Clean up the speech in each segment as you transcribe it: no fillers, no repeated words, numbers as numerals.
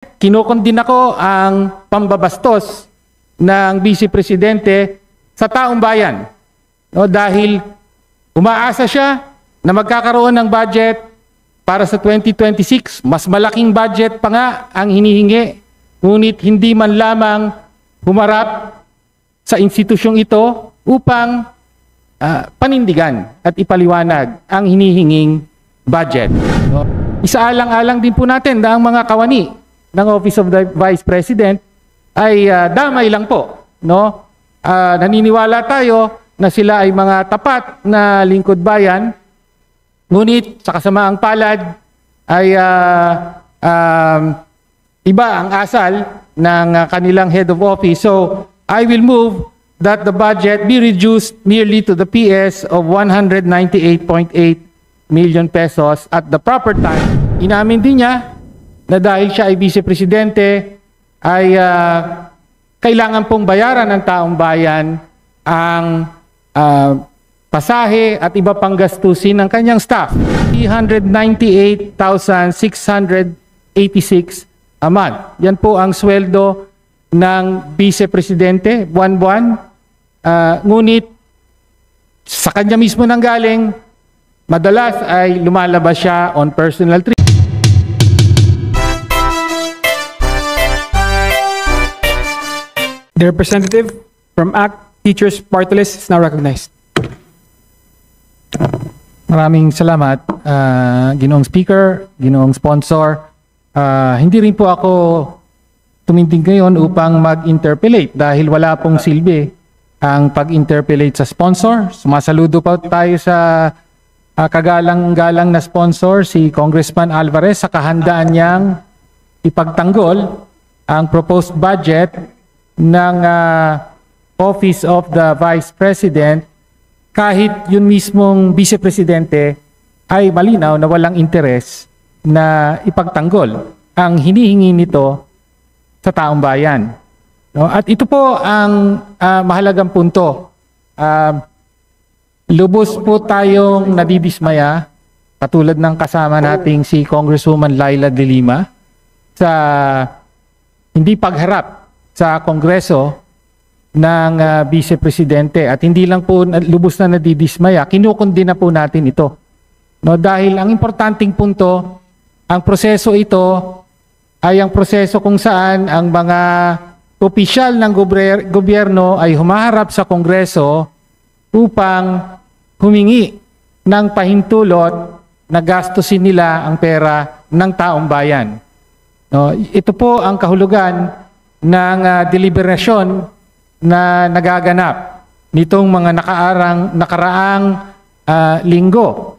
kinukundin ako ang pambabastos ng Vice Presidente sa taong bayan. No, dahil umaasa siya na magkakaroon ng budget para sa 2026. Mas malaking budget pa nga ang hinihingi. Ngunit hindi man lamang humarap sa institusyong ito upang panindigan at ipaliwanag ang hinihinging budget. No? Isaalang-alang din po natin na ang mga kawani ng Office of the Vice President ay damay lang po. No? Naniniwala tayo na sila ay mga tapat na lingkod bayan, ngunit sa kasamaang palad ay iba ang asal ng kanilang head of office. So I will move that the budget be reduced merely to the PS of 198.8 million pesos at the proper time. Inamin din niya na dahil siya ay Vice Presidente ay kailangan pong bayaran ng taong bayan ang pasahe at iba pang gastusin ng kanyang staff. 398,686 a month. Yan po ang sweldo ng Vice Presidente buwan-buwan. Ngunit sa kanya mismo nang galing, madalas ay lumalabas siya on personal trip. The representative from ACT Teachers Party List is now recognized. Maraming salamat, Ginoong Speaker, Ginoong Sponsor. Hindi rin po ako tumindig ngayon upang mag-interpellate dahil wala pong silbi ang pag-interpellate sa sponsor. Sumasaludo pa tayo sa kagalang-galang na sponsor, si Congressman Alvarez, sa kahandaan niyang ipagtanggol ang proposed budget ng Office of the Vice President kahit yun mismong Vice Presidente ay malinaw na walang interes na ipagtanggol ang hinihingi nito sa taong bayan. No? At ito po ang mahalagang punto. Lubos po tayong nadidismaya, katulad ng kasama nating si Congresswoman Laila De Lima, sa hindi pagharap sa Kongreso ng Vice Presidente. At hindi lang po lubos na nadidismaya, kinukundi na po natin ito. No? Dahil ang importanteng punto, ang proseso ito ay ang proseso kung saan ang mga opisyal ng gobyerno ay humaharap sa Kongreso upang humingi ng pahintulot na gastusin nila ang pera ng taong bayan. No, ito po ang kahulugan ng deliberasyon na nagaganap nitong mga nakaraang linggo.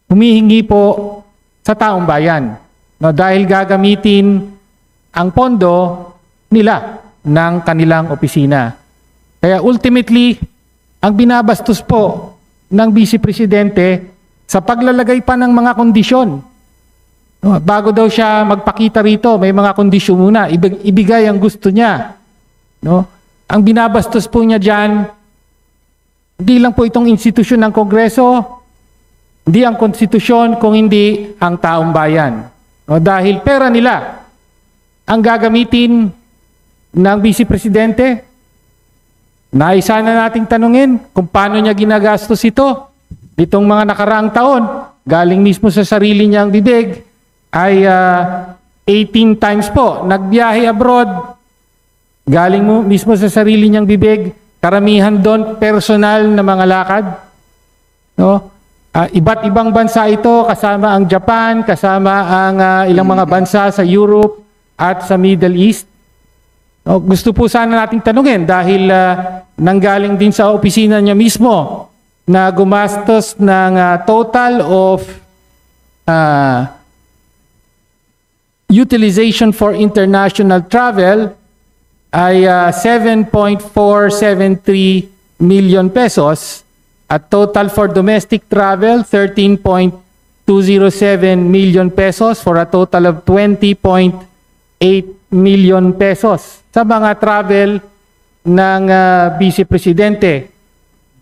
Humihingi po sa taong bayan, no, dahil gagamitin ang pondo nila ng kanilang opisina. Kaya ultimately, ang binabastos po ng Vice Presidente sa paglalagay pa ng mga kondisyon. No, bago daw siya magpakita rito, may mga kondisyon muna, ibigay ang gusto niya. No? Ang binabastos po niya dyan, hindi lang po itong institusyon ng Kongreso, hindi ang konstitusyon, kung hindi ang taong bayan. No, dahil pera nila ang gagamitin ng Vice Presidente. Naisa na nating tanungin kung paano niya ginagastos ito. Itong mga nakaraang taon, galing mismo sa sarili niyang bibig, ay 18 times po nagbiyahe abroad. Galing mo mismo sa sarili niyang bibig, karamihan doon personal na mga lakad. No? Iba't ibang bansa ito, kasama ang Japan, kasama ang ilang mga bansa sa Europe at sa Middle East. No, gusto po sana nating tanungin dahil nanggaling din sa opisina niya mismo na gumastos ng total of utilization for international travel ay 7.473 million pesos at total for domestic travel 13.207 million pesos for a total of 20.8 million pesos sa mga travel ng Vice Presidente.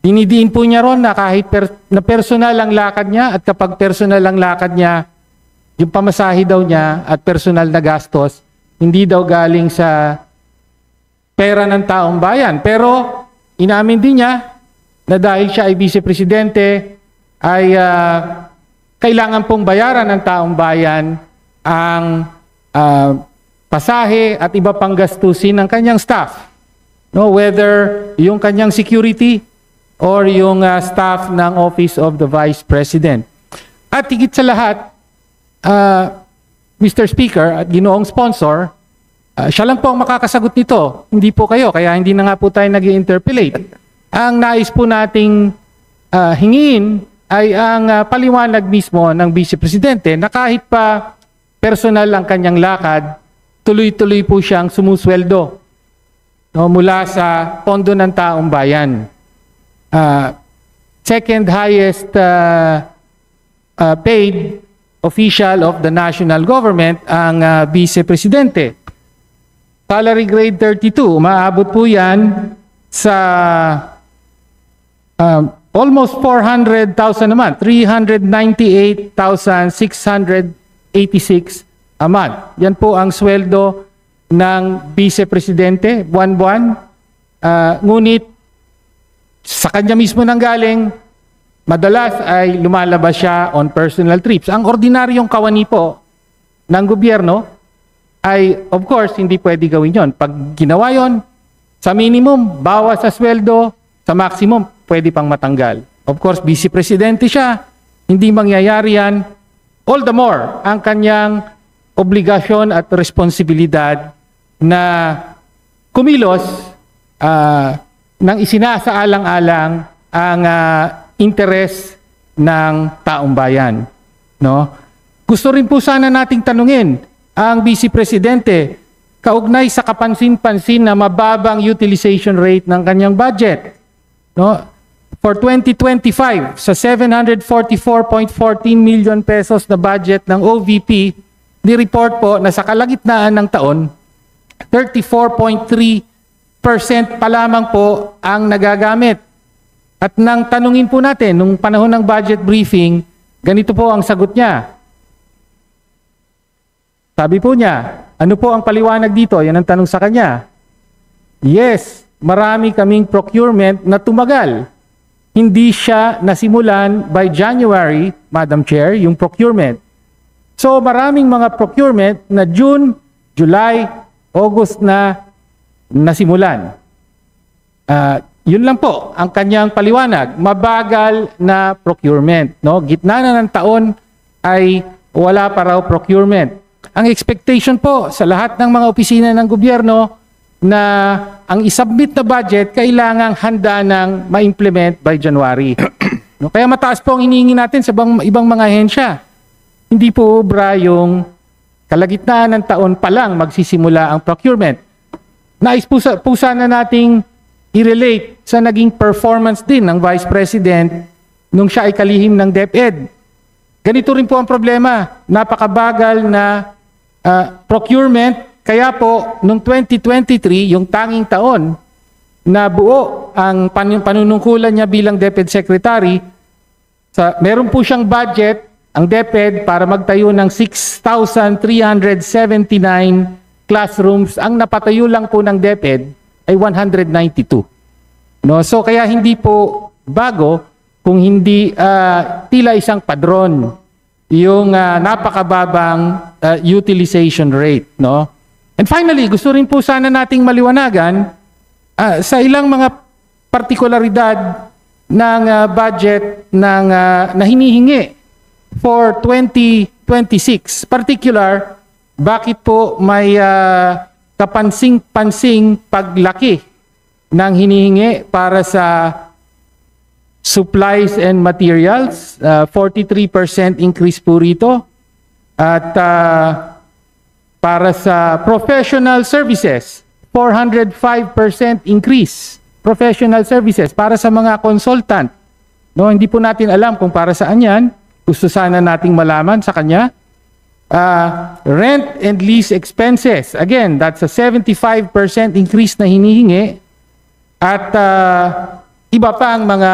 Dinidiin po niya ron na kahit na personal ang lakad niya, at kapag personal ang lakad niya, yung pamasahe daw niya at personal na gastos, hindi daw galing sa pera ng taong bayan. Pero inamin din niya na dahil siya ay vice-presidente, ay kailangan pong bayaran ng taong bayan ang pasahe at iba pang gastusin ng kanyang staff. No, whether yung kanyang security or yung staff ng Office of the Vice President. At higit sa lahat, Mr. Speaker at ginoong sponsor, siya lang po ang makakasagot nito. Hindi po kayo, kaya hindi na nga po tayo nag-interpellate. Ang nais po nating hingin ay ang paliwanag mismo ng Vice Presidente na kahit pa personal ang kanyang lakad, tuloy-tuloy po siyang sumusweldo, no, mula sa pondo ng taong bayan. Second highest paid official of the national government ang Vice Presidente. Salary grade 32, umaabot po yan sa almost 400,000 a month, 398,686 a month. Yan po ang sweldo ng Vice Presidente, buwan-buwan. Ngunit sa kanya mismo nanggaling, madalas ay lumalabas siya on personal trips. Ang ordinaryong kawani po ng gobyerno ay, of course, hindi pwede gawin yon. Pag ginawa yon, sa minimum, bawas sa sweldo, sa maximum, pwede pang matanggal. Of course, Vice Presidente siya, hindi mangyayari yan. All the more, ang kanyang obligasyon at responsibilidad na kumilos nang isinasaalang-alang ang interes ng taong bayan. No? Gusto rin po sana nating tanungin ang Vice Presidente kaugnay sa kapansin-pansin na mababang utilization rate ng kanyang budget. No? For 2025, sa 744.14 million pesos na budget ng OVP, ni-report po na sa kalagitnaan ng taon, 34.3% pa lamang po ang nagagamit. At nang tanungin po natin, nung panahon ng budget briefing, ganito po ang sagot niya. Sabi po niya, ano po ang paliwanag dito? Yan ang tanong sa kanya. Yes, marami kaming procurement na tumagal. Hindi siya nasimulan by January, Madam Chair, yung procurement. So maraming mga procurement na June, July, August na nasimulan. Yun lang po ang kanyang paliwanag. Mabagal na procurement. No? Gitna na ng taon ay wala pa raw procurement. Ang expectation po sa lahat ng mga opisina ng gobyerno na ang isubmit na budget kailangang handa ng ma-implement by January. No? Kaya mataas po ang hinihingi natin sa ibang mga ahensya. Hindi po obra yung kalagitnaan ng taon pa lang magsisimula ang procurement. Nais po sana nating i-relate sa naging performance din ng Vice President nung siya ay kalihim ng DepEd. Ganito rin po ang problema. Napakabagal na procurement. Kaya po, noong 2023, yung tanging taon na buo ang panunungkulan niya bilang DepEd Secretary, meron po siyang budget, ang DepEd, para magtayo ng 6,379 classrooms. Ang napatayo lang po ng DepEd ay 192. No? So kaya hindi po bago kung hindi tila isang padron yung napakababang utilization rate. No? And finally, gusto rin po sana nating maliwanagan sa ilang mga partikularidad ng budget ng na hinihingi for 2026. Particular, bakit po may kapansing-pansing paglaki ng hinihingi para sa supplies and materials, 43% increase po rito. At para sa professional services, 405% increase. Professional services para sa mga consultant. No, hindi po natin alam kung para saan yan. Gusto sana nating malaman sa kanya. Rent and lease expenses. Again, that's a 75% increase na hinihingi. At iba pa ang mga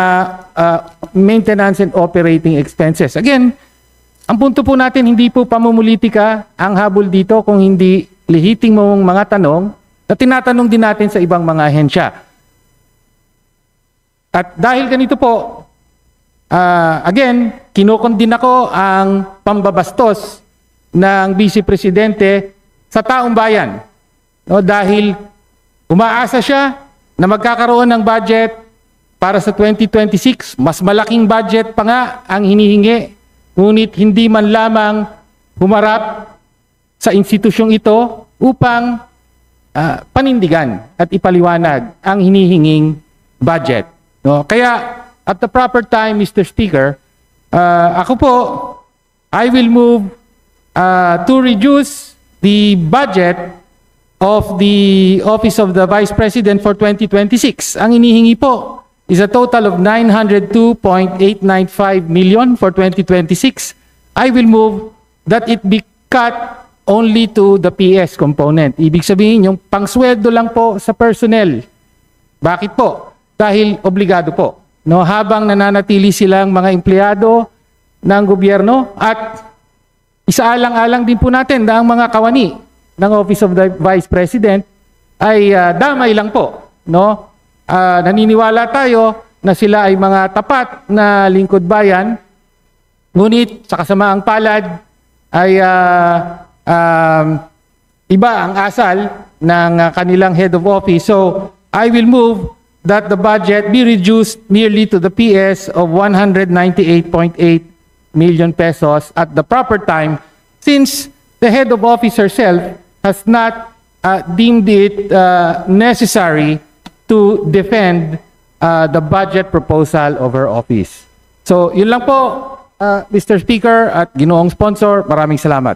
maintenance and operating expenses. Again, Ang punto po natin, hindi po pamumulitika ang habol dito kung hindi lihiting mong mga tanong na tinatanong din natin sa ibang mga ahensya. At dahil ganito po, again, kinukondin ako ang pambabastos ng Vice Presidente sa taong bayan. No, dahil umaasa siya na magkakaroon ng budget para sa 2026. Mas malaking budget pa nga ang hinihingi. Ngunit hindi man lamang humarap sa institusyong ito upang panindigan at ipaliwanag ang hinihinging budget. No? Kaya at the proper time, Mr. Speaker, ako po, I will move to reduce the budget of the Office of the Vice President for 2026. Ang inihingi po is a total of 902.895 million for 2026. I will move that it be cut only to the PS component. Ibig sabihin, yung pangsweldo lang po sa personnel. Bakit po? Dahil obligado po. No, habang nananatili silang mga empleyado ng gobyerno at isaalang-alang din po natin na ang mga kawani ng Office of the Vice President ay damay lang po. No? Naniniwala tayo na sila ay mga tapat na lingkod bayan, ngunit sa kasamaang palad ay iba ang asal ng kanilang head of office. So I will move that the budget be reduced nearly to the PS of 198.8 million pesos at the proper time, since the head of office herself has not deemed it necessary to defend the budget proposal of her office. So yun lang po, Mr. Speaker at ginoong sponsor, maraming salamat.